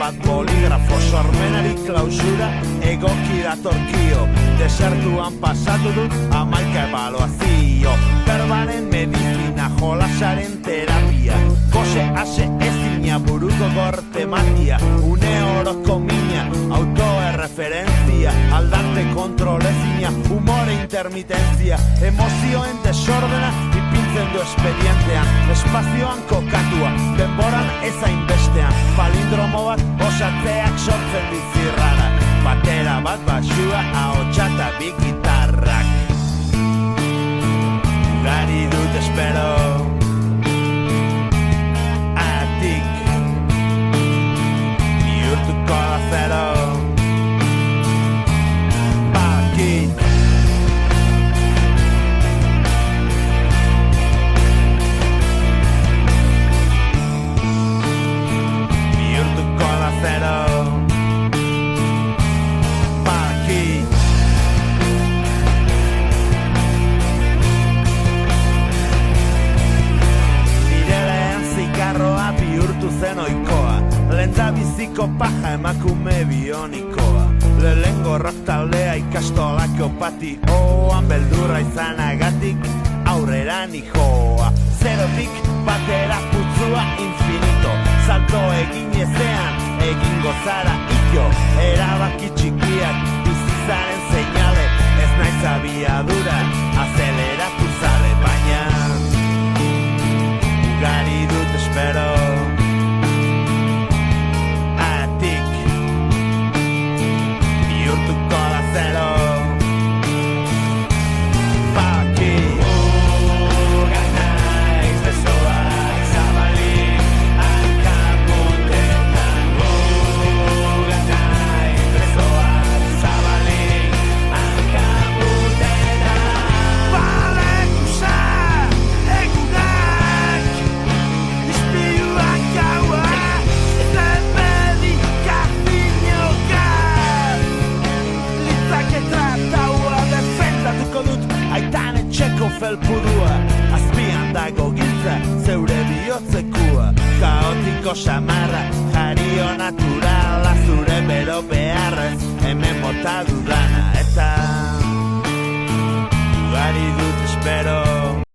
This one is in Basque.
bat boligrafo, sormenari klausura egoki datorkio. Desertuan pasatu dut 11 ebaluazio. Berbaren medizina, jolasaren terapia, gose ase ezina, buruko gorte matia, une oroko mina, autoerreferentzia, aldarte kontrolezina, humore intermitentzia, emozioen desordena ipintzen du espedientean, espazioan kokatua, denboran ezain bestean, palindromo bat osatzeak sortzen bizirrarak, batera bat basua, ahotsa eta bi gitarrak. Ugari dut espero atik bihurtuko da zero. Bakit bihurtuko da zero. Bakit zikarroa bihurtu zen oikoa, lenda biziko paja emakume bionikoa, lehengo rock taldea ikastolako patioan, beldurra izanagatik aurrera nijoa, zerotik batera putzua infinito, salto egin ezean, egingo zara ito, erabaki txikiak bizizaren seinale, ez naiz abiadura, azeleratu zale, baina ugari dut espero atik bihurtuko da zero. Bakit ugan naiz besoak zabalik hankaputetan, ugan naiz besoak zabalik hankaputetan. Balekusa egunak ispiluak gaua zepedikazinoak litzake trataua defendatuko dut aitan etxeko felpudua, azpian dago giltza zeure bihotzekua, kaotiko samarra jario naturala, zure bero beharrez hemen bota dudana, eta ugari dut espero